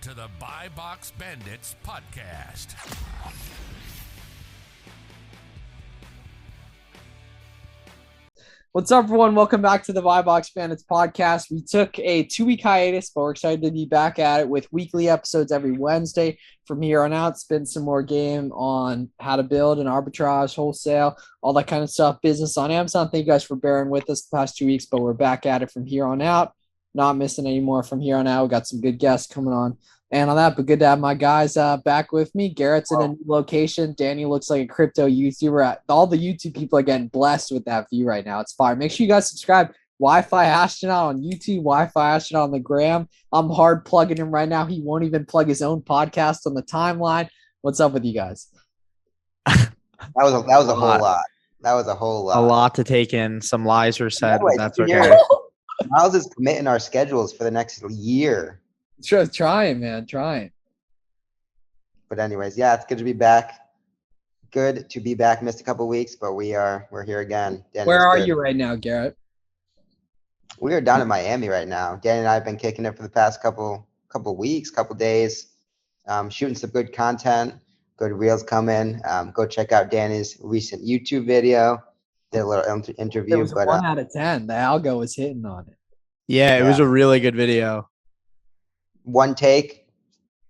to the Buy Box Bandits podcast. What's up, everyone? Welcome back to the Buy Box Bandits podcast. We took a 2-week hiatus, but we're excited to be back at it with weekly episodes every Wednesday. From here on out, spend some more game on how to build and arbitrage, wholesale, all that kind of stuff, business on Amazon. Thank you guys for bearing with us the past 2 weeks, but we're back at it from here on out. Not missing any more from here on out. We got some good guests coming on. And on that, but good to have my guys back with me. Garrett's in a new location. Danny looks like a crypto YouTuber. All the YouTube people are getting blessed with that view right now. It's fire. Make sure you guys subscribe. Wi-Fi Astronaut on YouTube, Wi-Fi Astronaut on the gram. I'm hard plugging him right now. He won't even plug his own podcast on the timeline. What's up with you guys? That was a whole lot. That was a whole lot. A lot to take in. Some lies were said, but that's okay. Miles is committing our schedules for the next year. Sure, trying, man, trying. But anyways, yeah, it's good to be back. Good to be back. Missed a couple weeks, but we're here again. Danny, where are you right now, Garrett? We are down in Miami right now. Danny and I have been kicking it for the past couple weeks, couple days, shooting some good content. Good reels coming. Go check out Danny's recent YouTube video. Did a little interview. It was 1 out of 10. The algo was hitting on it. Yeah, it was a really good video. One take,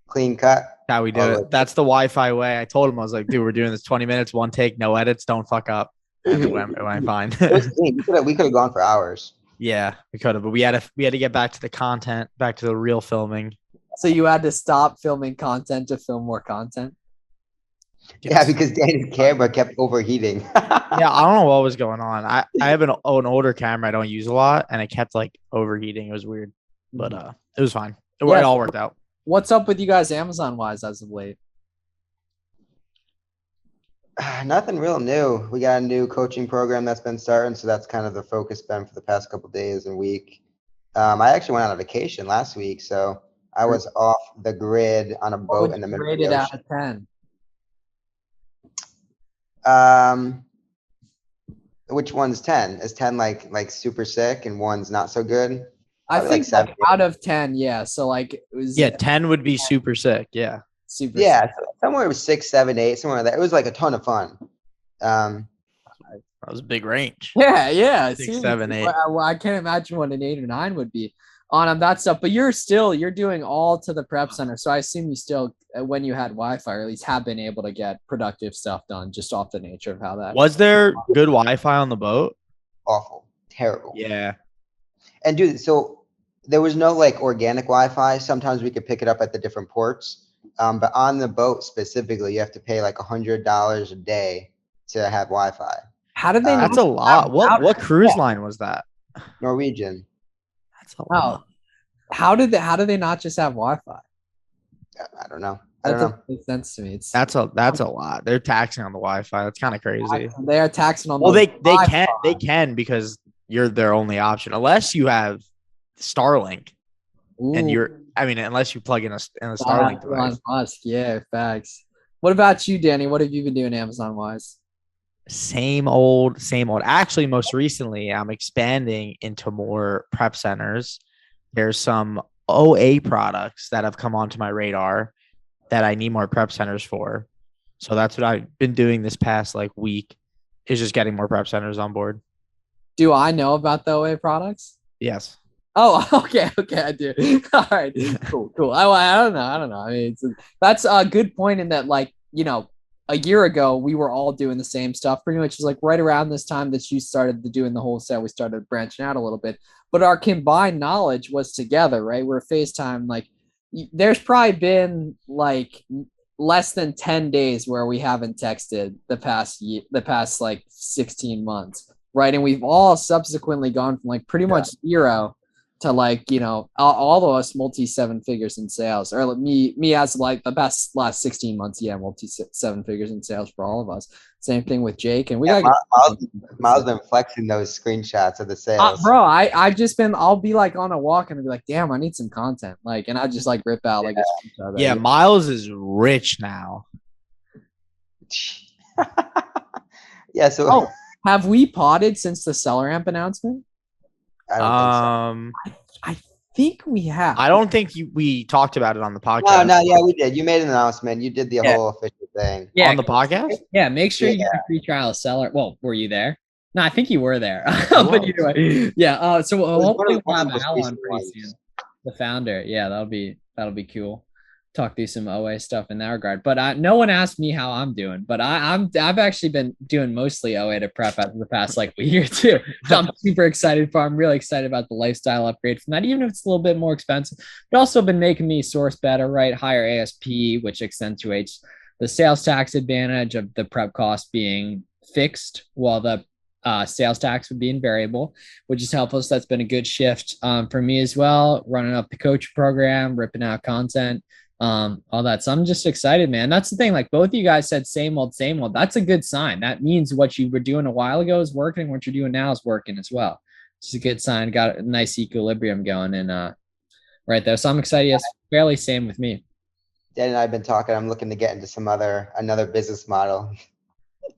clean cut. How we do it. That's the Wi-Fi way. I told him, I was like, dude, we're doing this 20 minutes, one take, no edits, don't fuck up. And it went fine. We could have gone for hours. Yeah, we could have, but we had to get back to the content, back to the real filming. So you had to stop filming content to film more content? Yes. Yeah, because Danny's camera kept overheating. Yeah, I don't know what was going on. I have an older camera I don't use a lot, and it kept like overheating. It was weird, but it was fine. It all worked out. What's up with you guys Amazon-wise as of late? Nothing real new. We got a new coaching program that's been starting, so that's kind of the focus been for the past couple days and week. I actually went on a vacation last week, so I was off the grid on a boat in the middle of the ocean. Rated out of 10. Which one's 10? Is 10 like super sick and one's not so good? I think like out of 10, yeah. So like it was 10 would be super sick. Yeah. Super sick. So somewhere it was 6, 7, 8, somewhere like that. It was like a ton of fun. That was a big range. Yeah. 6, 7, 8. Well, I can't imagine what an 8 or 9 would be on that stuff. But you're doing all to the prep center. So I assume you still, when you had Wi-Fi, or at least have been able to get productive stuff done just off the nature of how that was. There good Wi-Fi on the boat? Awful. Terrible. Yeah. And dude, so there was no like organic Wi-Fi. Sometimes we could pick it up at the different ports. But on the boat specifically, you have to pay like $100 a day to have Wi-Fi. How did they? That's a lot. What cruise line was that? Norwegian. That's a lot. How did they not just have Wi-Fi? I don't know. Makes sense to me. That's a lot. They're taxing on the Wi-Fi. That's kind of crazy. They are taxing on. Well, they can because you're their only option unless you have Starlink. Ooh. And unless you plug in a Starlink device. Musk, yeah, facts. What about you, Danny? What have you been doing Amazon wise? Same old. Actually, most recently, I'm expanding into more prep centers. There's some OA products that have come onto my radar that I need more prep centers for. So that's what I've been doing this past week, is just getting more prep centers on board. Do I know about the OA products? Yes. Oh, okay, I do. All right, cool. I don't know. I mean, that's a good point in that, a year ago we were all doing the same stuff. Pretty much, is right around this time that you started doing the wholesale, we started branching out a little bit. But our combined knowledge was together, right? We're FaceTime. There's probably been less than 10 days where we haven't texted the past 16 months, right? And we've all subsequently gone from pretty much zero to all of us multi 7 figures in sales, or me as the best last 16 months. Yeah. Multi 7 figures in sales for all of us. Same thing with Jake. And we got Miles been flexing those screenshots of the sales. Bro, I'll be on a walk and I'll be like, damn, I need some content. And I just rip out a screenshot of Yeah. Miles is rich now. Yeah. So have we potted since the seller amp announcement? I don't think so. I think we have. I don't think we talked about it on the podcast. No, yeah, we did. You made an announcement. You did the Yeah. whole official thing. Yeah, On the podcast? Yeah, make sure you Yeah. get a free trial of Seller. Well, were you there? No, I think you were there. was. But either way, yeah. So It was hopefully we'll one have of the most Al on recent pretty ones. soon. The founder. Yeah, that'll be cool. Talk through some OA stuff in that regard. But no one asked me how I'm doing. But I've actually been doing mostly OA to prep after the past like year or two. So I'm super excited for. I'm really excited about the lifestyle upgrade from that, even if it's a little bit more expensive. But also been making me source better, right? Higher ASP, which accentuates the sales tax advantage of the prep cost being fixed, while the sales tax would be in variable, which is helpful. So that's been a good shift for me as well. Running up the coach program, ripping out content. All that. So I'm just excited, man. That's the thing. Like both of you guys said, same old, same old. That's a good sign. That means what you were doing a while ago is working. What you're doing now is working as well. It's a good sign. Got a nice equilibrium going and right there. So I'm excited. It's fairly same with me. Dan and I have been talking. I'm looking to get into another business model.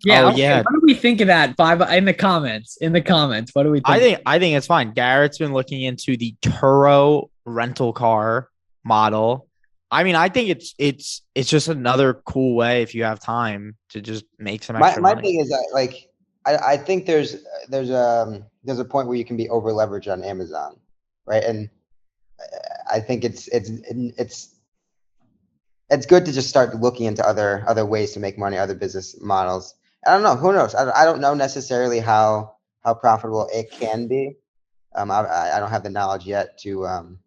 Yeah. Oh, okay. yeah. What do we think of that? In the comments. What do we think? I think it's fine. Garrett's been looking into the Turo rental car model. I mean, I think it's just another cool way if you have time to just make some extra My money. thing is that like I think there's a point where you can be over leveraged on Amazon, right? And I think it's good to just start looking into other ways to make money, other business models. I don't know. Who knows? I don't know necessarily how profitable it can be. I don't have the knowledge yet to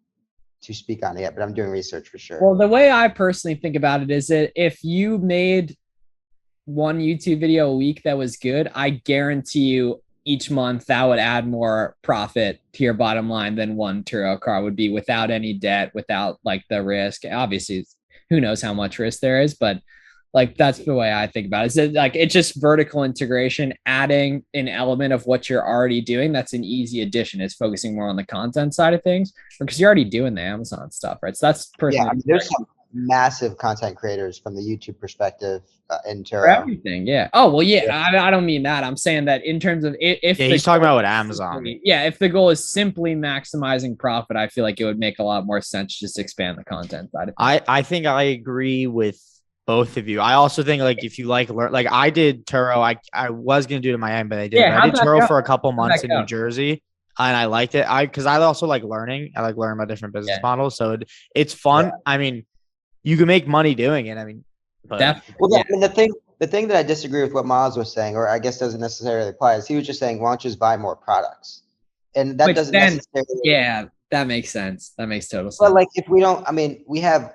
speak on it yet, but I'm doing research for sure. Well, the way I personally think about it is that if you made one YouTube video a week that was good, I guarantee you each month that would add more profit to your bottom line than one Turo car would be without any debt, without like the risk. Obviously, who knows how much risk there is, but like that's the way I think about it. Is like it's just vertical integration, adding an element of what you're already doing. That's an easy addition. Is focusing more on the content side of things because you're already doing the Amazon stuff, right? So that's personally. Yeah, I mean, there's some massive content creators from the YouTube perspective in Turo. For everything, yeah. Oh well, yeah. I don't mean that. I'm saying that in terms of if he's talking about with Amazon. If the goal is simply maximizing profit, I feel like it would make a lot more sense to just expand the content side of things. I think I agree with both of you. I also think like if you like I did Turo, I was gonna do it in Miami, but I did. Yeah, I did Turo go? for a couple months in go? New Jersey, and I liked it. Because I also like learning. I like learning about different business models, so it's fun. Yeah. I mean, you can make money doing it. I mean, but I mean, the thing that I disagree with what Miles was saying, or I guess doesn't necessarily apply, is he was just saying, "Why don't you just buy more products?" And that doesn't necessarily. Yeah, that makes sense. That makes total sense. But like, if we don't, I mean, we have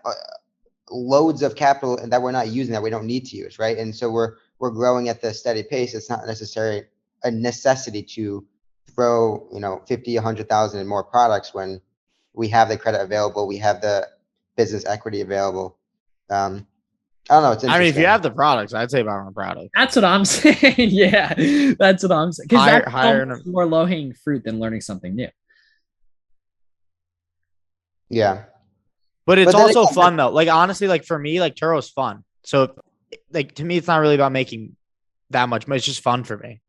loads of capital that we're not using that we don't need to use, right? And so we're growing at the steady pace. It's not necessarily a necessity to throw 50, 100,000 in more products when we have the credit available, we have the business equity available. I don't know. It's interesting. I mean, if you have the products, I'd say buy more products. That's what I'm saying. Yeah, that's what I'm saying. Because that's more low hanging fruit than learning something new. Yeah. But it's also fun though. Like honestly, like for me, like Turo's fun. So like to me, it's not really about making that much, but it's just fun for me.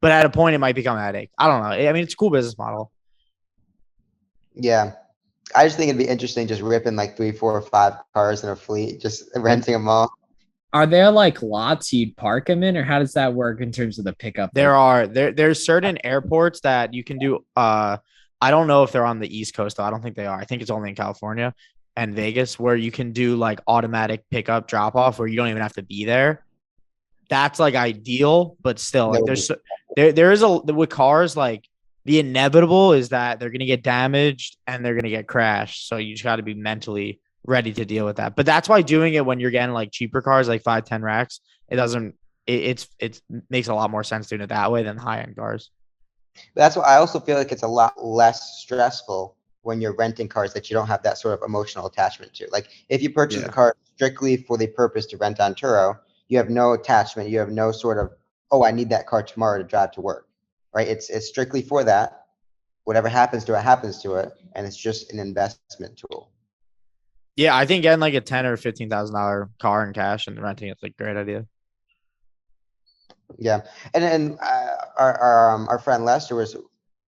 But at a point, it might become a headache. I don't know. I mean, it's a cool business model. Yeah. I just think it'd be interesting just ripping like 3, 4, or 5 cars in a fleet, just renting them all. Are there like lots you'd park them in, or how does that work in terms of the pickup? There's certain airports that you can do. I don't know if they're on the East Coast though. I don't think they are. I think it's only in California and Vegas where you can do like automatic pickup drop off where you don't even have to be there. That's like ideal, but still like there is with cars, like the inevitable is that they're going to get damaged and they're going to get crashed. So you just got to be mentally ready to deal with that. But that's why doing it when you're getting like cheaper cars, like 5-10 racks, it makes a lot more sense doing it that way than high-end cars. That's why I also feel like it's a lot less stressful when you're renting cars that you don't have that sort of emotional attachment to. Like if you purchase a car strictly for the purpose to rent on Turo, you have no attachment. You have no sort of, oh, I need that car tomorrow to drive to work, right? It's strictly for that. Whatever happens to it, happens to it. And it's just an investment tool. Yeah, I think getting like a $10,000 or $15,000 car in cash and renting it's like a great idea. Yeah, and our friend Lester was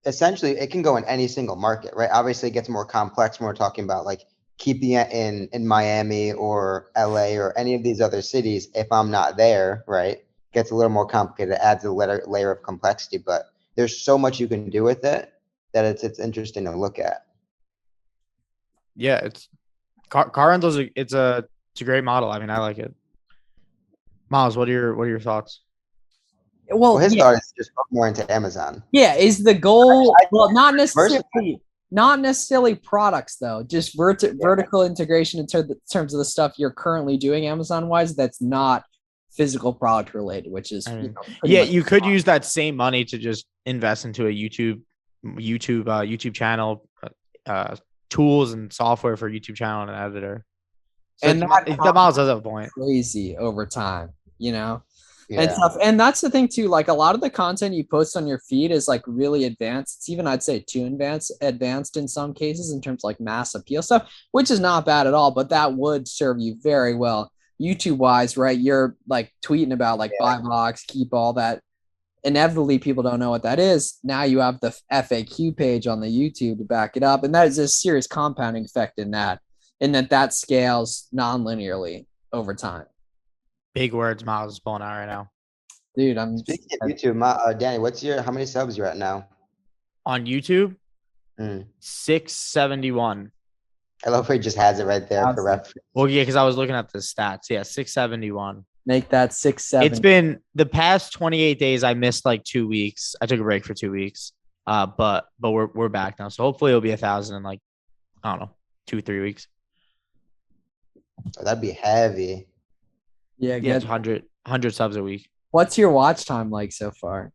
essentially it can go in any single market, right? Obviously, it gets more complex when we're talking about like keeping it in Miami or LA or any of these other cities. If I'm not there, right, it gets a little more complicated. It adds a layer of complexity, but there's so much you can do with it that it's interesting to look at. Yeah, it's car rentals. It's a great model. I mean, I like it. Miles, what are your thoughts? Well, His yeah, thought is just go more into Amazon. yeah. Is the goal well Versatile. not necessarily products though, just vertical integration in terms of the stuff you're currently doing Amazon wise. That's not physical product related, which is I mean, pretty much you could use that same money to just invest into a YouTube channel, tools and software for YouTube channel and an editor. So and that Miles does have a point. Crazy over time, and Yeah. stuff. And that's the thing too. Like a lot of the content you post on your feed is like really advanced. It's even, I'd say, too advanced in some cases in terms of like mass appeal stuff, which is not bad at all. But that would serve you very well YouTube wise, right? You're like tweeting about like buy box, keep all that. Inevitably, people don't know what that is. Now you have the FAQ page on the YouTube to back it up, and that is a serious compounding effect in that scales non-linearly over time. Big words Miles is pulling out right now. Dude, I'm Speaking of YouTube, Danny, how many subs you at now? On YouTube, 671. I love how he just has it right there for reference. Well, yeah, because I was looking at the stats. Yeah, 671. Make that 670. It's been the past 28 days. I missed like 2 weeks. I took a break for 2 weeks. But we're back now. So hopefully it'll be 1,000 in like, I don't know, 2-3 weeks. Oh, that'd be heavy. Yeah, Yeah, it's 100 subs a week. What's your watch time like so far?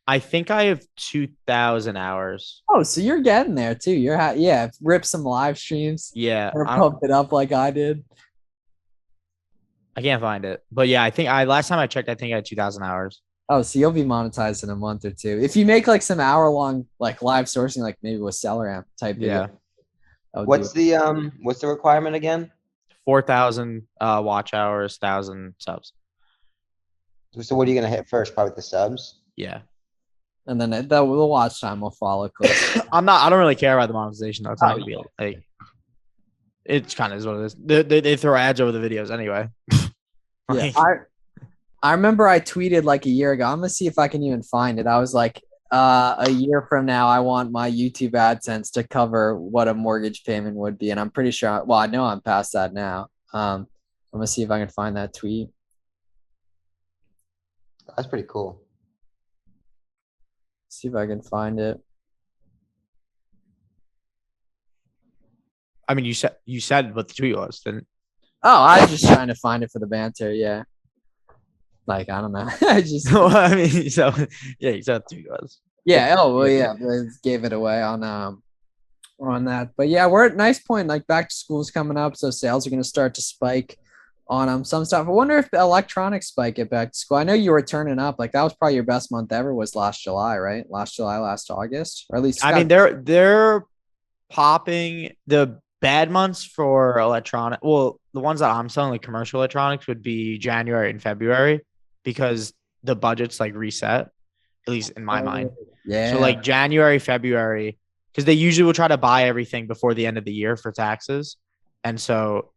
I think I have 2,000 hours. Oh, so you're getting there too. Rip some live streams. Yeah, Or pump it up like I did. I can't find it, but yeah, I think last time I checked, I think I had 2,000 hours. Oh, so you'll be monetized in a month or two if you make like some hour-long like live sourcing, like maybe with SellerAmp type. Yeah. What's the requirement again? 4,000 watch hours, 1,000 subs. So what are you gonna hit first? Probably the subs. Yeah. And then the watch time will follow close. I don't really care about the monetization though. It's not gonna be like it's kind of is what it is. They throw ads over the videos anyway. Yeah, I remember I tweeted like a year ago. I'm gonna see if I can even find it. I was like, a year from now, I want my YouTube AdSense to cover what a mortgage payment would be, and I'm pretty sure. Well, I know I'm past that now. I'm gonna see if I can find that tweet. That's pretty cool. See if I can find it. I mean, you said what the tweet was, didn't? Oh, I was just trying to find it for the banter. Yeah. Like, I don't know. I just. I mean, so yeah, you said the tweet was. Yeah. Oh, well, yeah. I gave it away on that. But yeah, we're at nice point. Like back to school's coming up, so sales are going to start to spike on some stuff. I wonder if the electronics spike at back to school. I know you were turning up. Like that was probably your best month ever. Was last July, right? Last August, or at least. I mean, they're popping. The bad months for electronic. Well, the ones that I'm selling, like commercial electronics, would be January and February because the budget's like reset, at least in my mind. Yeah. So like January, February, because they usually will try to buy everything before the end of the year for taxes. And so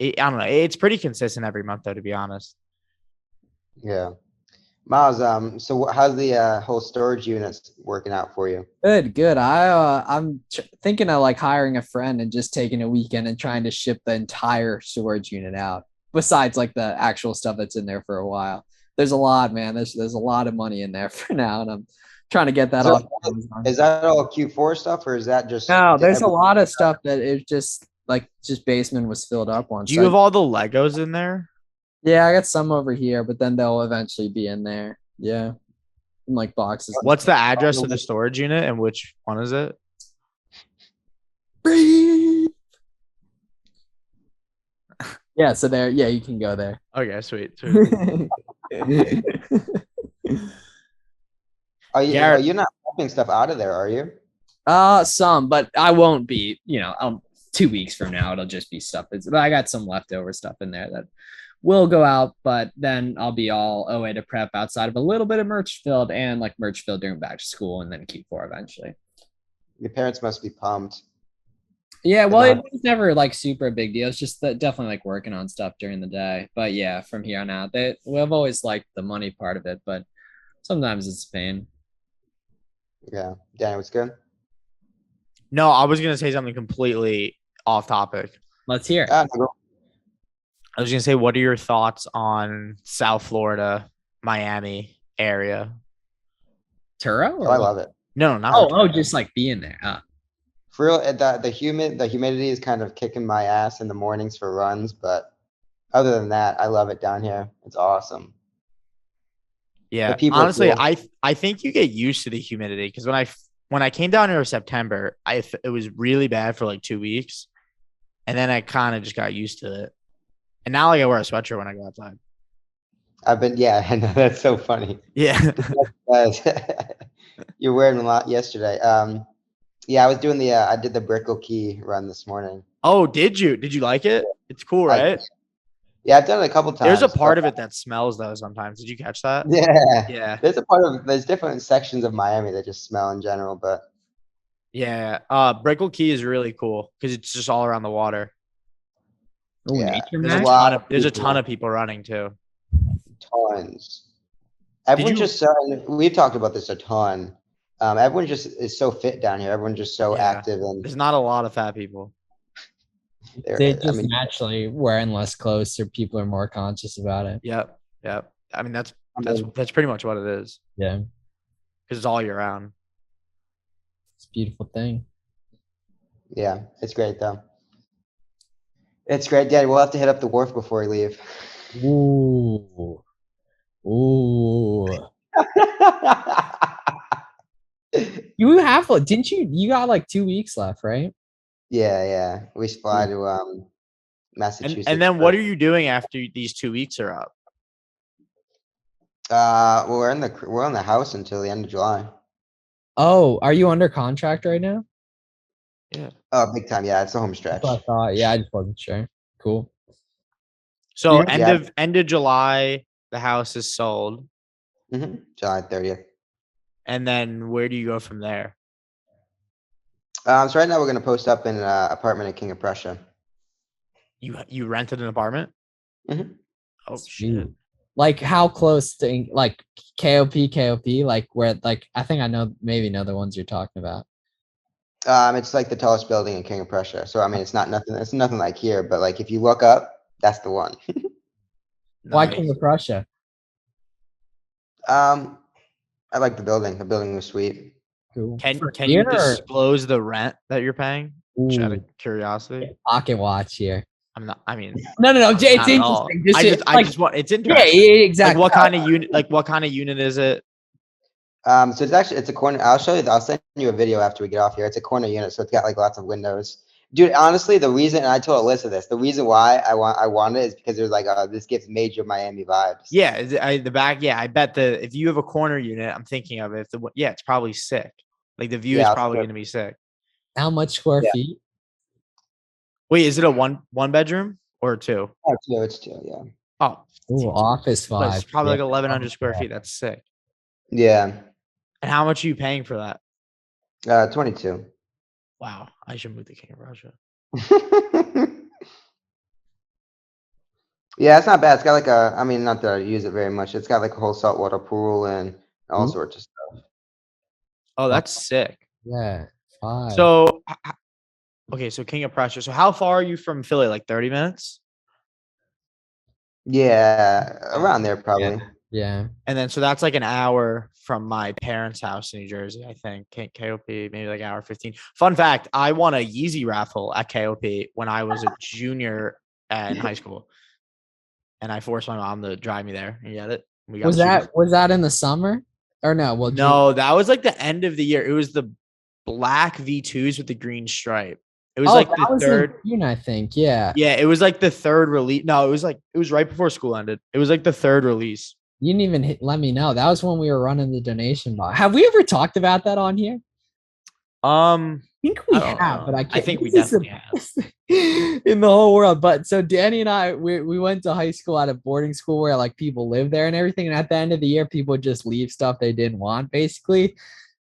I don't know. It's pretty consistent every month though, to be honest. Yeah. Miles, so how's the whole storage units working out for you? Good. I'm thinking of like hiring a friend and just taking a weekend and trying to ship the entire storage unit out. Besides like the actual stuff that's in there for a while. There's a lot, man. There's a lot of money in there for now, and I'm trying to get that off. Is that all Q4 stuff, or is that just? No, there's a lot of stuff that is just basement was filled up on. Do you have all the Legos in there? Yeah, I got some over here, but then they'll eventually be in there. Yeah, in like boxes. What's the address of the storage unit, and which one is it? Yeah, so there. Yeah, you can go there. Okay, sweet. Are you not pumping stuff out of there? Are you? Some, but I won't be. 2 weeks from now, it'll just be stuff. But I got some leftover stuff in there that will go out, but then I'll be all OA to prep outside of a little bit of Merchfield and like Merchfield during back to school and then Q4 eventually. Your parents must be pumped. Yeah, They're well, it not- was never like super big deal. It's just that definitely like working on stuff during the day. But yeah, from here on out, we've always liked the money part of it, but sometimes it's a pain. Yeah. Danny, what's good? No, I was gonna say something completely off topic. Let's hear it. No, I was gonna say, what are your thoughts on South Florida, Miami area? Turo? oh, I love it. No, not Oh, just like being there. For real, the humidity is kind of kicking my ass in the mornings for runs, but other than that, I love it down here. It's awesome. Yeah, people are honestly, cool. I think you get used to the humidity because when I came down here in September, it was really bad for like 2 weeks, and then I kind of just got used to it. And now like I wear a sweatshirt when I go outside. Yeah, I know that's so funny. Yeah. You're wearing a lot yesterday. Yeah, I was doing I did the Brickell Key run this morning. Oh, did you? Did you like it? It's cool, right? Yeah, I've done it a couple times. There's a part of it that smells though sometimes. Did you catch that? Yeah. Yeah. There's different sections of Miami that just smell in general, but Yeah. Brickell Key is really cool because it's just all around the water. Oh, yeah, nature there's a match? lot. There's a ton of people running too. Tons. Everyone you- just we've talked about this a ton. Everyone just is so fit down here. Everyone's just so Yeah. active and There's not a lot of fat people. They just naturally wearing less clothes, so people are more conscious about it. Yep. Yep. I mean, that's pretty much what it is Yeah, because it's all year round. it's a beautiful thing. yeah, it's great though. It's great, Daddy. We'll have to hit up the wharf before we leave. Ooh, ooh. You have didn't you? You got like 2 weeks left, right? Yeah. We should fly to Massachusetts. And then what are you doing after these 2 weeks are up? Well, we're on the house until the end of July. Oh, are you under contract right now? Yeah. Oh, big time. Yeah, it's a home stretch. I thought. Yeah, I just wasn't sure. Cool. So Yeah. end of July, the house is sold. July 30th. And then where do you go from there? So right now we're gonna post up in an apartment in King of Prussia. You rented an apartment? Mhm. Oh Sweet. shit. Like how close to like KOP, like where like I think I know the ones you're talking about. It's like the tallest building in King of Prussia. So I mean, it's nothing like here, but like if you look up, that's the one. Why Nice. King of Prussia? I like the building. The building was sweet. Cool. Can For you here or- disclose the rent that you're paying? Just out of Ooh, curiosity. pocket watch here. I'm not. I mean, No. Jay, it's not at all. interesting. I just want. It's yeah, interesting. exactly. Like what kind of unit? Like what kind of unit is it? So it's a corner. I'll send you a video after we get off here. It's a corner unit, so it's got like lots of windows. Dude, honestly, the reason, and I told Alyssa this, the reason why I want it is because there's like, this gives major Miami vibes. Yeah, the back. Yeah, I bet if you have a corner unit, I'm thinking of it. It's probably sick. Like the view is Yeah, probably sure. going to be sick. How much square Yeah. feet? Wait, is it a one bedroom or a two? It's two, yeah. Oh, Ooh, office but vibe. it's probably Yeah. like 1,100 square feet. That's sick. Yeah. And how much are you paying for that? 22. Wow, I should move to King of Russia. Yeah, it's not bad. It's got like I mean, not that I use it very much. It's got like a whole saltwater pool and all Ooh. sorts of stuff. Oh, that's sick. Yeah. 5. So, okay, so King of Prussia. So how far are you from Philly? Like 30 minutes? Yeah, around there probably. Yeah. And then, so that's like an hour from my parents' house in New Jersey, I think. KOP, maybe like hour 15. Fun fact, I won a Yeezy raffle at KOP when I was a junior in high school. And I forced my mom to drive me there and get it. We got Was that in the summer? Or no? Well, No, that was like the end of the year. It was the black V2s with the green stripe. It was like the third. June, I think. Yeah. Yeah, it was like the third release. No, it was right before school ended. It was like the third release. You didn't even let me know. That was when we were running the donation box. Have we ever talked about that on here? I think we I don't have, know. but I can't. I think we this is definitely have. in the whole world. But so Danny and I, we went to high school at a boarding school where like people live there and everything. And at the end of the year, people would just leave stuff they didn't want, basically.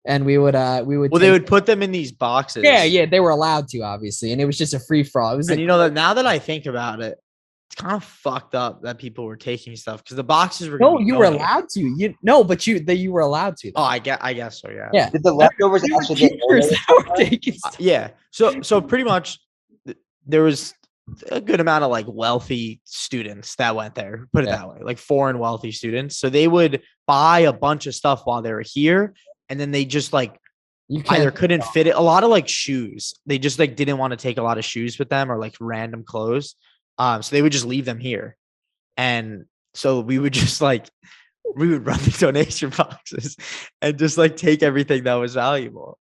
And we would Well, they would put them in these boxes. Yeah, they were allowed to, obviously, and it was just a free for all. It was, and that now that I think about it, it's kind of fucked up that people were taking stuff because the boxes were. No, you were allowed to. You were allowed to. Oh, I guess so. Yeah. Yeah. Did the leftovers actually get taken? Yeah. So pretty much, there was a good amount of like wealthy students that went there. Put it that way, like foreign wealthy students. So they would buy a bunch of stuff while they were here. And then they just like either couldn't fit it. A lot of like shoes. They just like didn't want to take a lot of shoes with them or like random clothes. So they would just leave them here. And so we would just like we would run the donation boxes and just like take everything that was valuable.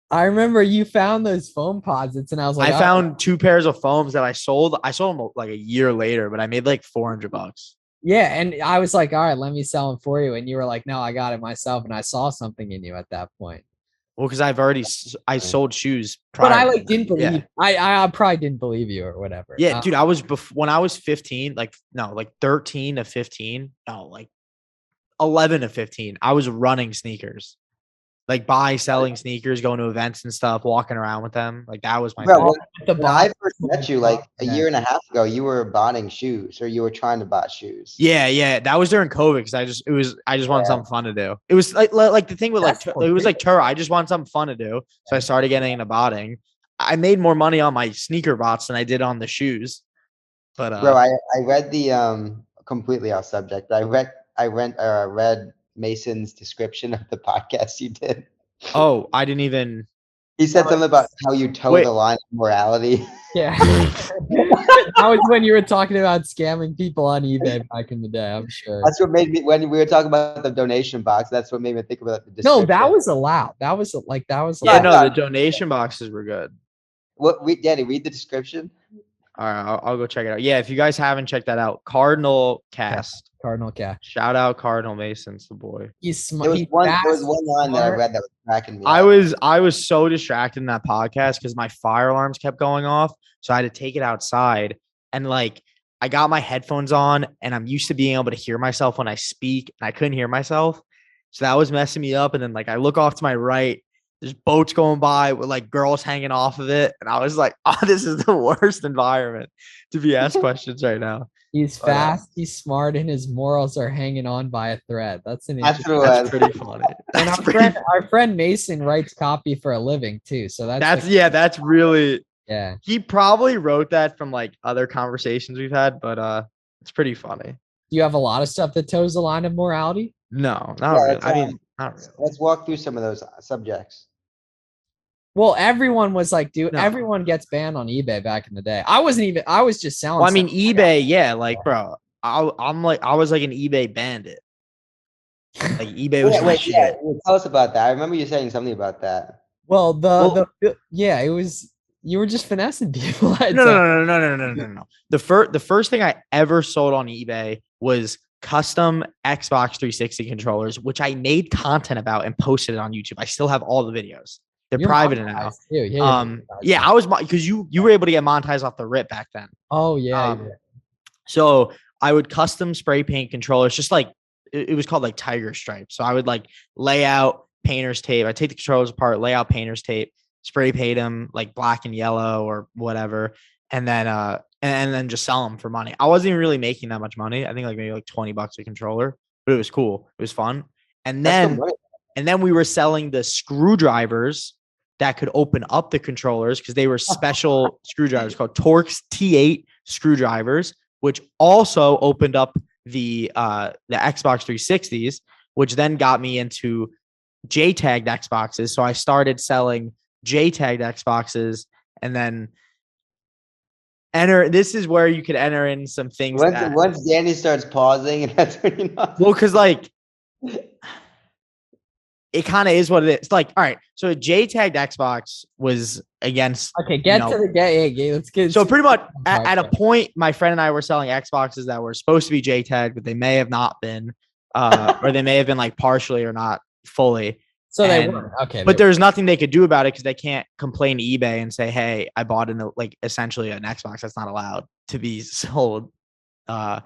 I remember you found those foam posits, and I was like, I found 2 pairs of foams that I sold. I sold them like a year later, but I made like $400. Yeah, and I was like, all right, let me sell them for you. And you were like, no, I got it myself. And I saw something in you at that point. Well, because I sold shoes prior. But I like didn't believe. I probably didn't believe you or whatever. Yeah, dude, I was when I was 15, like 13 to 15, like 11 to 15, I was running sneakers. Like selling sneakers, going to events and stuff, walking around with them. Like that was my when I first met you like a year and a half ago, you were buying shoes or you were trying to buy shoes. Yeah. That was during COVID because I just wanted something fun to do. It was like the thing with it was like Turo. I just wanted something fun to do. So I started getting into botting. I made more money on my sneaker bots than I did on the shoes. But bro, I read the completely off subject, but I read Mason's description of the podcast you did. Oh, I didn't even. He said something about how you toe the line of morality. Yeah. That was when you were talking about scamming people on eBay back in the day, I'm sure. That's what made me, when we were talking about the donation box, that's what made me think about the description. No, that was allowed. That was allowed. Yeah, no, the donation boxes were good. Danny, read the description. All right, I'll go check it out. Yeah, if you guys haven't checked that out, Cardinal Cast. Cardinal Cast. Shout out Cardinal Mason's the boy. He's smart. There was one line that I read that was cracking me. I was so distracted in that podcast because my fire alarms kept going off, so I had to take it outside. And like I got my headphones on, and I'm used to being able to hear myself when I speak, and I couldn't hear myself, so that was messing me up. And then like I look off to my right. There's boats going by with like girls hanging off of it. And I was like, oh, this is the worst environment to be asked questions right now. He's fast, he's smart, and his morals are hanging on by a thread. That's pretty funny. And our friend Mason writes copy for a living too. So that's really, yeah. He probably wrote that from like other conversations we've had, but it's pretty funny. Do you have a lot of stuff that toes the line of morality? No, not really. I mean, not really. Let's walk through some of those subjects. Well, everyone was like, everyone gets banned on eBay back in the day. I was just selling. Well, I mean, eBay, yeah, like, bro, I was like an eBay bandit. Like eBay was my shit. Yeah, tell us about that. I remember you saying something about that. Well, it was, you were just finessing people. No. The first thing I ever sold on eBay was custom Xbox 360 controllers, which I made content about and posted it on YouTube. I still have all the videos. They're private now. Yeah, I was, because you were able to get monetized off the rip back then. Oh yeah. So I would custom spray paint controllers, just like it was called like Tiger Stripe. So I would like lay out painter's tape. I take the controllers apart, lay out painter's tape, spray paint them like black and yellow or whatever, and then just sell them for money. I wasn't even really making that much money. I think like maybe like $20 a controller, but it was cool. It was fun. And then we were selling the screwdrivers that could open up the controllers because they were special screwdrivers called Torx T8 screwdrivers, which also opened up the Xbox 360s, which then got me into J-tagged Xboxes. So I started selling J-tagged Xboxes, and then this is where you could enter in some things. Once Danny starts pausing, and that's when you know. Well, because like it kind of is what it is. Like, all right, so a J-tagged Xbox was against. Okay, let's get. So pretty much at a point, my friend and I were selling Xboxes that were supposed to be J-tagged, but they may have not been, or they may have been like partially or not fully. So they And- were okay. But there's nothing they could do about it because they can't complain to eBay and say, "Hey, I bought essentially an Xbox that's not allowed to be sold." So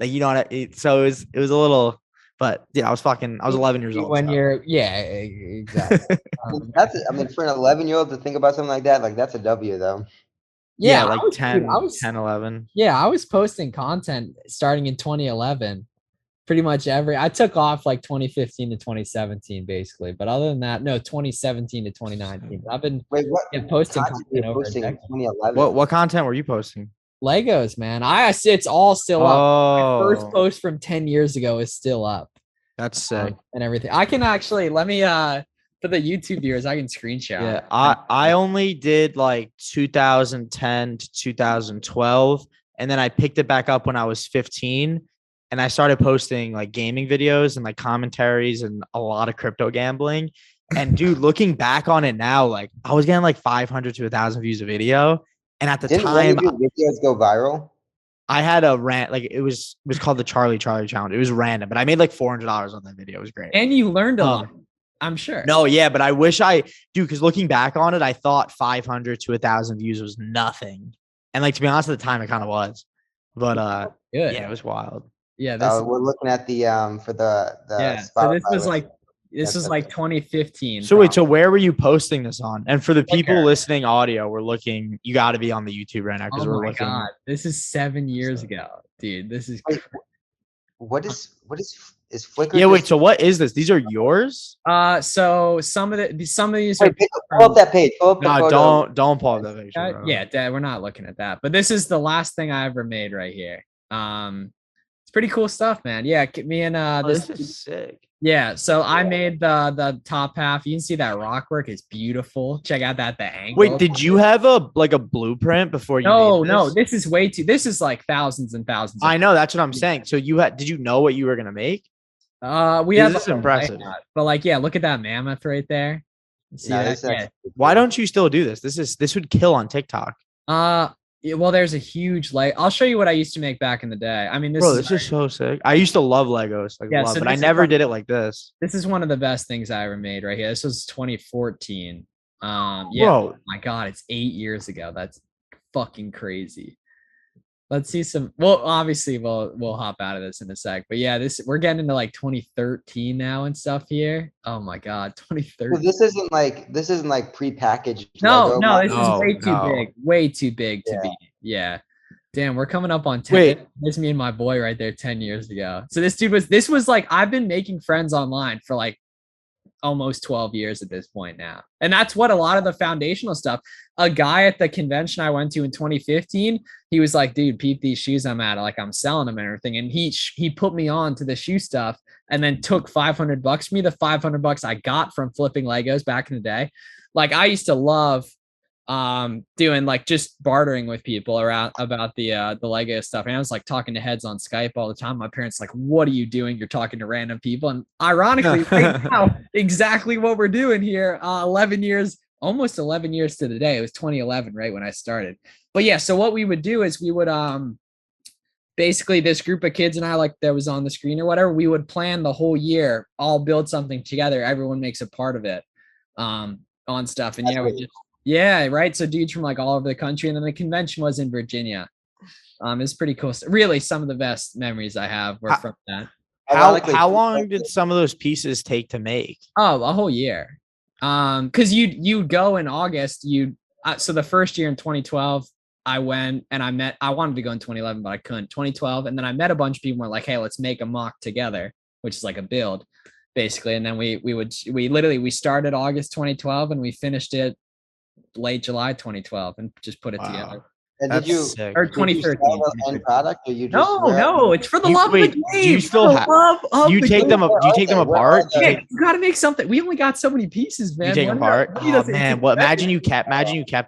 it was a little, but yeah, I was 11 years old. when so. you're exactly. I mean, for an 11-year-old to think about something like that, like that's a W though. Yeah, I like was- 10, dude, I was 10, 11. Yeah, I was posting content starting in 2011. Pretty much I took off like 2015 to 2017, basically. But other than that, no, 2017 to 2019. I've been Wait, what posting content were you content over a posting in decade. 2011? What content were you posting? Legos, man. It's all still up. My first Oh, post from 10 years ago is still up. that's sick. And everything. I can actually let me for the YouTube viewers, I can screenshot. Yeah, I only did like 2010 to 2012, and then I picked it back up when I was 15, and I started posting like gaming videos and like commentaries and a lot of crypto gambling. And dude, looking back on it now, like I was getting like 500 to 1,000 views a video, and at the Didn't time, one of your videos go viral? I had a rant, like it was called the Charlie challenge. It was random, but I made like $400 on that video. It was great. And you learned a lot, I'm sure. No, yeah, but I wish I do, because looking back on it, I thought 500 to 1,000 views was nothing, and like to be honest, at the time, it kind of was. But Good. yeah, it was wild. Yeah, We're looking at the for the yeah. So this Spotify was like list. this was like 2015. So wait, so where were you posting this on? And for the people Flickr. listeking audio, we're looking. You got to be on the YouTube right now because Oh we're my looking. god, this is 7 years ago, dude. This is Wait, what is Flickr? Yeah, wait. just- So what is this? These are yours? so some of these Wait, pull up that page. Pull up the No, photo. don't pull up that picture. bro. yeah, Dad, we're not looking at that. But this is the last thing I ever made right here. It's pretty cool stuff, man. Yeah, me and Oh, this this is sick. yeah, so I made the top half. You can see that rock work is beautiful. Check out the angle. Wait, did you have a blueprint before you? No, made no, this? this is way too. This is like thousands and thousands. I know, that's what I'm saying. So did you know what you were gonna make? We Yeah, have this is a impressive. layout, but like, yeah, look at that mammoth right there. See No, that? this is Yeah. actually- Why don't you still do this? This would kill on TikTok. Yeah, well, there's a huge I'll show you what I used to make back in the day. I mean, Bro, this is so sick. I used to love Legos, Yeah, love, so but I this is never like- did it like this. this is one of the best things I ever made right here. This was 2014. Yeah, Bro, my God, it's 8 years ago. That's fucking crazy. Let's see some. Well, obviously, we'll hop out of this in a sec. But yeah, we're getting into like 2013 now and stuff here. Oh my God, So 2013. this isn't like prepackaged. No, Lego no, this models? is way too no. big. Way too big to Yeah. be. Yeah. Damn, we're coming up on 10. Wait. There's me and my boy right there 10 years ago. So this was like, I've been making friends online for like almost 12 years at this point now. And that's what a lot of the foundational stuff. A guy at the convention I went to in 2015, he was like, dude, peep these shoes I'm at. Like, I'm selling them and everything. And he put me on to the shoe stuff and then took $500 from me, the $500 I got from flipping Legos back in the day. Like, I used to love doing like just bartering with people around about the Lego stuff. And I was like talking to heads on Skype all the time. My parents like, what are you doing? You're talking to random people. And ironically, right now, exactly what we're doing here, 11 years, almost 11 years to the day. It was 2011, right when I started. But yeah, so what we would do is we would basically, this group of kids and I, like that was on the screen or whatever, we would plan the whole year, all build something together. Everyone makes a part of it on stuff. And yeah, we just yeah, right. So dudes from like all over the country, and then the convention was in Virginia. It's pretty cool. Really, some of the best memories I have were from that. Ironically, How long did some of those pieces take to make? Oh, a whole year. Because you'd go in August. So the first year in 2012, I went and I wanted to go in 2011, but I couldn't. 2012, and then I met a bunch of people. And were like, hey, let's make a mock together, which is like a build, basically. And then we started August 2012 and we finished it late July 2012 and just put it together. And That's did you sick. Or did you sell 2013. the end product, or you just No, it's for the You- love wait, of the do game. you still for the have- love of Do you the take game. them? Do you take them Where apart? are Do you they? take, You gotta make something. We only got so many pieces, man. you take them apart? Oh man, what? Imagine you kept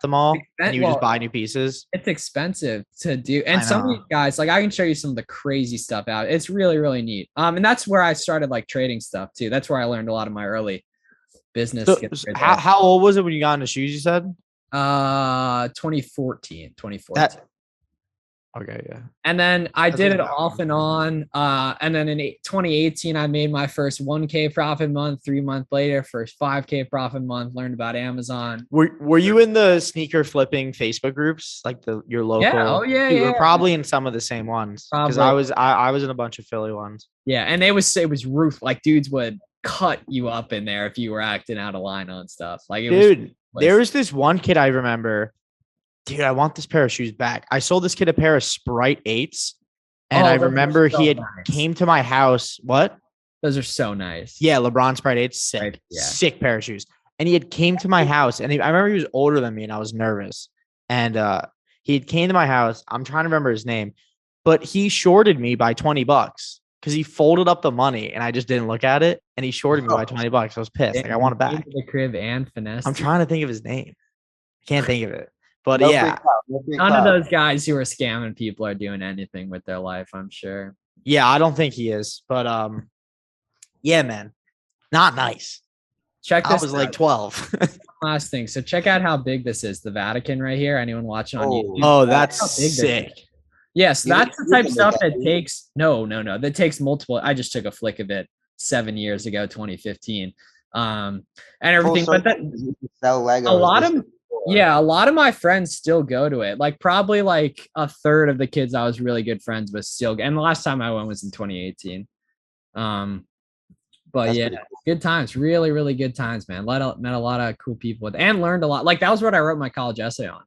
them all, and you would just buy new pieces. It's expensive to do, and I some of know. these guys, like I can show you some of the crazy stuff out. It's really, really neat. And that's where I started like trading stuff too. That's where I learned a lot of my early business So, skills right how old was it when you got into shoes? You said 2014. that Okay, yeah. And then I That's did like it about off one. and on. And then in 2018, I made my first 1K profit month. 3 months later, first 5K profit month. Learned about Amazon. Were you in the sneaker flipping Facebook groups, like your local? Yeah. Oh yeah. You were Yeah. probably in some of the same ones because Probably. I was in a bunch of Philly ones. Yeah. And it was roof. Like dudes would cut you up in there if you were acting out of line on stuff. Like it Dude, was. there was this one kid I remember. Dude, I want this pair of shoes back. I sold this kid a pair of Sprite 8s. And I those are remember so he had nice. came to my house. What? Those are so nice. Yeah, LeBron Sprite 8s, sick. Right, yeah. Sick pair of shoes. And he had came to my house. And I remember he was older than me and I was nervous. And he had came to my house. I'm trying to remember his name. But he shorted me by $20 because he folded up the money and I just didn't look at it. And he shorted me by $20. I was pissed. Like I want it back. The crib and finesse. I'm trying to think of his name. I can't think of it. But No yeah. free clout, no free None of clout. those guys who are scamming people are doing anything with their life, I'm sure. Yeah, I don't think he is. But yeah, man. Not nice. Check I this was out. like 12. Last thing. So check out how big this is. The Vatican right here. Anyone watching on Oh. YouTube? Oh, Check out that's how big this sick. is. Yes, You that's can- the you type can of stuff make that that takes that takes multiple. I just took a flick of it 7 years ago, 2015. And everything, Full but that circle, you can sell Legos. a lot of This is cool. yeah, a lot of my friends still go to it. Like probably like a third of the kids I was really good friends with still. And the last time I went was in 2018. But That's yeah, pretty cool. good times, really, really good times, man. Met a lot of cool people with, and learned a lot. Like that was what I wrote my college essay on.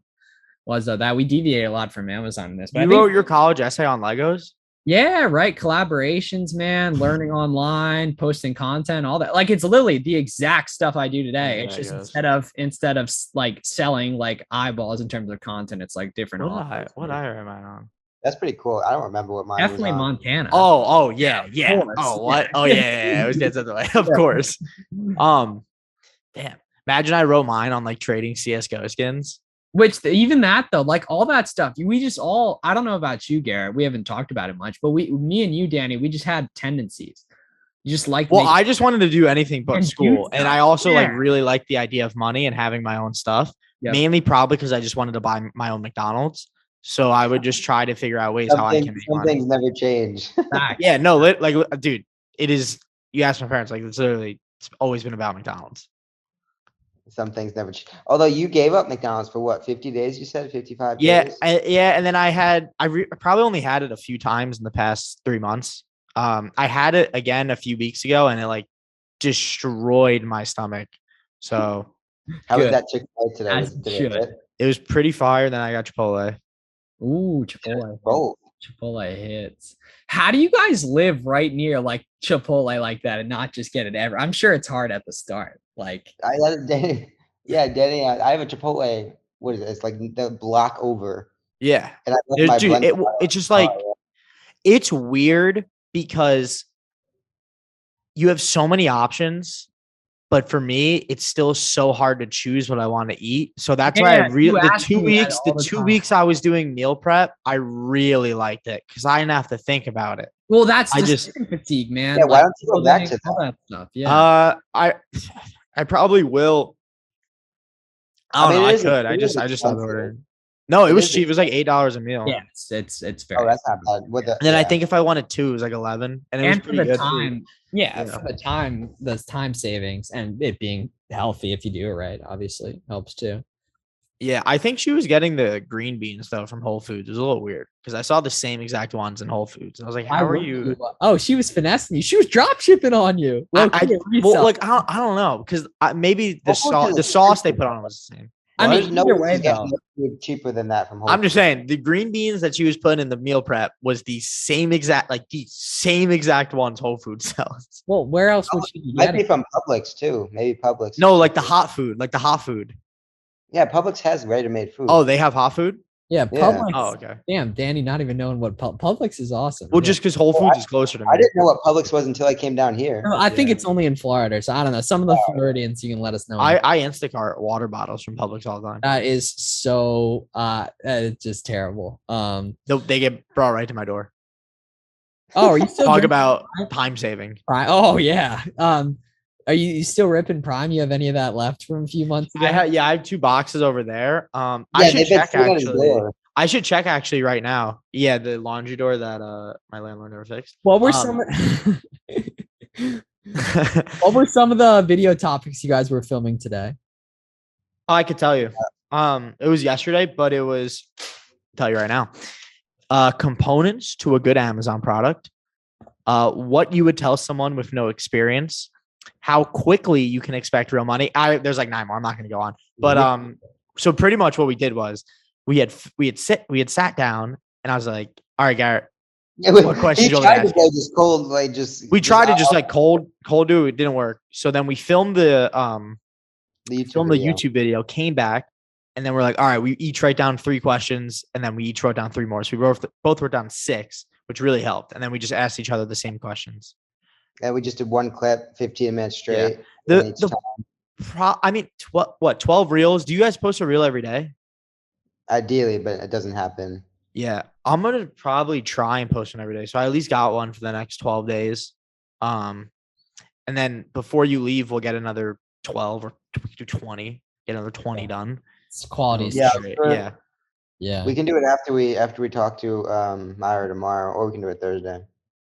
Was that we deviated a lot from Amazon in this. But You I think, wrote your college essay on Legos? yeah, right. Collaborations, man. Learning online, posting content, all that. Like it's literally the exact stuff I do today. Yeah, It's I just guess. instead of like selling like eyeballs in terms of content, it's like different. What I am I on? That's pretty cool. I don't remember what mine Definitely was on. Montana. Oh, yeah. course, Oh, what? yeah. Oh, yeah. It was the other way. Of course. Damn. Imagine I wrote mine on like trading CS:GO skins. Which even that though, like all that stuff, we just all, I don't know about you, Garrett. We haven't talked about it much, but me and you, Danny, we just had tendencies. You just like, Well, I just wanted to do anything but And do school. And stuff. I also like Yeah. really like the idea of money and having my own stuff. Yep. Mainly probably because I just wanted to buy my own McDonald's. So I would just try to figure out ways how I can make Some money. things never change. Yeah, no, dude, it is. You ask my parents, like it's literally, it's always been about McDonald's. Some things never change. Although you gave up McDonald's for what, 50 days? You said 55 Yeah, days? and then I probably only had it a few times in the past 3 months. I had it again a few weeks ago, and it like destroyed my stomach. So How was Good. that Chick-fil-A today? As Did it should. hit? it was pretty fire. Then I got Chipotle. Ooh, Chipotle. Both. Chipotle hits. How do you guys live right near like Chipotle like that and not just get it ever? I'm sure it's hard at the start. Like, I let it, Danny. Yeah, Danny. I have a Chipotle. What is it? It's like the block over. Yeah, And I left my dude, blender out. it's just like Oh, it's weird because you have so many options. But for me, it's still so hard to choose what I want to eat. So that's why Yeah, you ask me that all the the 2 time. weeks I was doing meal prep, I really liked it because I didn't have to think about it. well, that's I decision fatigue, man. Yeah, why Like, don't you go back clothing, to all that stuff? Yeah. I probably will. I I don't mean, know. it I is- could. it I is just love expensive. ordering. No, it It was is cheap. It was like $8 a meal. Yeah, it's very. Oh, that's not bad. With the, And then I yeah. think if I wanted two, it was like 11, and it was and for pretty the good. time, yeah, Yeah. for the time, those time savings and it being healthy if you do it right, obviously helps too. Yeah, I think she was getting the green beans though from Whole Foods. It was a little weird because I saw the same exact ones in Whole Foods. And I was like, Why "How are wouldn't you?" Oh, she was finessing you. She was drop shipping on you. I Low-key, well, resell. like I don't know because maybe the Whole Foods is sauce they expensive. put on it was the same. I What? mean, There's no either way way, you get though. food cheaper than that from Whole I'm just Foods. saying the green beans that she was putting in the meal prep was the same exact ones Whole Foods sells. Well, where else would she be Might be getting? from Publix too. Maybe Publix. No, is like the cheaper. hot food. Yeah, Publix has ready-made food. Oh, they have hot food? Yeah, Yeah. Publix. Oh, okay. Damn, Danny, not even knowing what Publix is awesome. Well, Yeah. just because Whole Well, Foods is closer to me. I didn't know what Publix was until I came down here. No, I think Yeah. it's only in Florida, so I don't know. Some of the Floridians, you can let us know. I Instacart water bottles from Publix all the time. That is so it's just terrible. They get brought right to my door. Oh, are you still Talk drinking about Prime? time saving. Prime? Oh yeah. Are you still ripping Prime? You have any of that left from a few months ago? I have 2 boxes over there. I Yeah, should they've been check sitting on his actually. door. I should check actually right now. Yeah, the laundry door that my landlord never fixed. What were some what were some of the video topics you guys were filming today? I could tell you. It was yesterday, but it was tell you right now. Components to a good Amazon product. What you would tell someone with no experience. How quickly you can expect real money. There's like 9 more. I'm not going to go on. But so pretty much what we did was we had sat down and I was like, all right, Garrett. What questions you want to ask? We tried to just like cold do it. It didn't work. So then we filmed the YouTube video, came back, and then we're like, all right, we each write down 3 questions, and then we each wrote down 3 more. So we both wrote down 6, which really helped. And then we just asked each other the same questions. And we just did one clip, 15 minutes straight. Yeah. 12 reels. Do you guys post a reel every day? Ideally, but it doesn't happen. Yeah, I'm gonna probably try and post one every day. So I at least got one for the next 12 days. And then before you leave, we'll get another 12 or 20. Get another 20 done. It's quality. Yeah. We can do it after we talk to Myra tomorrow, or we can do it Thursday.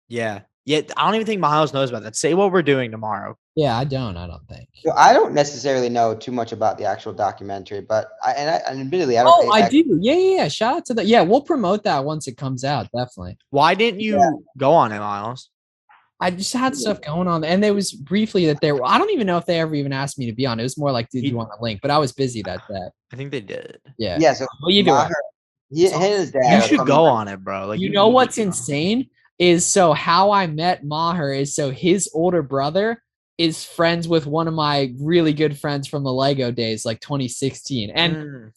Yeah. I don't even think Miles knows about that. Say what we're doing tomorrow. Yeah, I don't think. So I don't necessarily know too much about the actual documentary, but admittedly, I don't. Oh, I do. Yeah. Shout out to that. Yeah, we'll promote that once it comes out. Definitely. Why didn't you go on it, Miles? I just had stuff going on, and there was briefly that there. I don't even know if they ever even asked me to be on. It was more like, did you want a link? But I was busy that day. I think they did. Yeah. Yeah. So either way. His dad. You should go on it, bro. Like, you know what's insane is so how I met Maher is so his older brother is friends with one of my really good friends from the Lego days, like 2016. And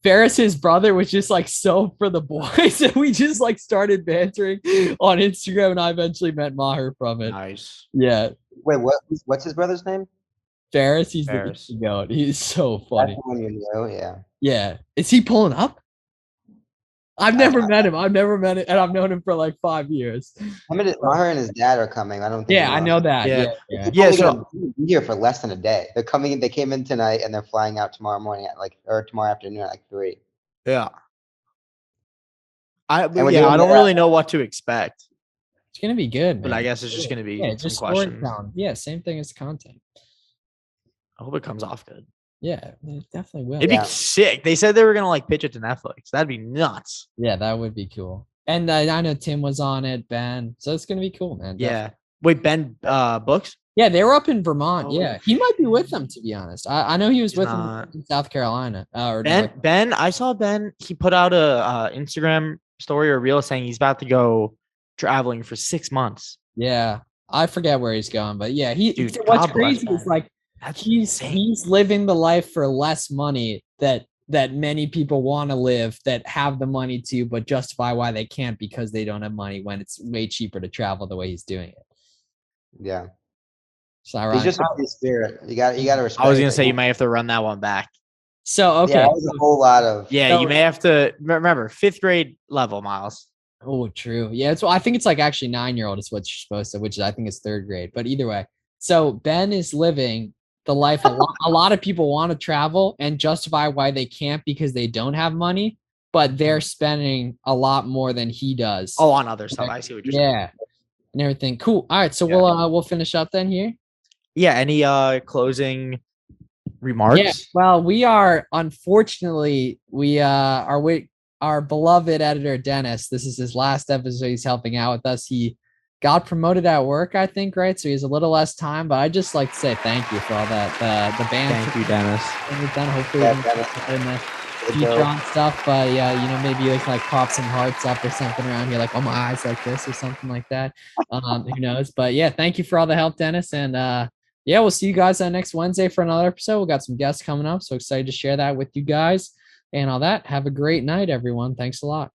Ferris's brother was just like so for the boys. And we just like started bantering on Instagram, and I eventually met Maher from it. Nice. Yeah. Wait, what's his brother's name? Ferris. He's the goat. He's so funny. That's the one you know, yeah. Yeah. Is he pulling up? I've never met him. And I've known him for like 5 years. Maher and his dad are coming. I don't think. Yeah, I know that. Yeah. So here for less than a day. They're coming. They came in tonight, and they're flying out tomorrow morning or tomorrow afternoon at like 3. Yeah. I don't really know what to expect. It's gonna be good, man. But I guess it's just gonna be just questions. Yeah, same thing as content. I hope it comes off good. Yeah, it definitely will. It'd be sick. They said they were gonna like pitch it to Netflix. That'd be nuts. Yeah, that would be cool. And I know Tim was on it, Ben. So it's gonna be cool, man. Yeah. Definitely. Wait, Ben Books? Yeah, they were up in Vermont. Yeah, he might be with them, to be honest. I know he was with them in South Carolina. Ben, I saw Ben. He put out a Instagram story or reel saying he's about to go traveling for 6 months. Yeah, I forget where he's going, but yeah, what's crazy is like he's living the life for less money that many people want to live that have the money to, but justify why they can't because they don't have money when it's way cheaper to travel the way he's doing it. Yeah. He's just a free spirit. You got to respect. I was gonna say you may have to run that one back. So okay, that was a whole lot of. Yeah, you may have to remember 5th grade level, Miles. Oh, true. Yeah, I think it's like actually 9-year-old is what you're supposed to, which I think is 3rd grade. But either way, so Ben is living the life a lot of people want to travel and justify why they can't because they don't have money, but they're spending a lot more than he does. Oh, on other stuff. I see what you're saying. Yeah, and everything. Cool. All right, so we'll finish up then here. Yeah. Any closing remarks? Yeah. Well, we are unfortunately are with our beloved editor Dennis. This is his last episode. He's helping out with us. He got promoted at work, I think, right? So he has a little less time, but I just like to say thank you for all that. The band. Thank you, Dennis. We've done hopefully in the future on stuff, but yeah, maybe you can like pop some hearts up or something around here, like on my eyes like this or something like that. Who knows? But yeah, thank you for all the help, Dennis, and yeah, we'll see you guys next Wednesday for another episode. We got some guests coming up, so excited to share that with you guys and all that. Have a great night, everyone. Thanks a lot.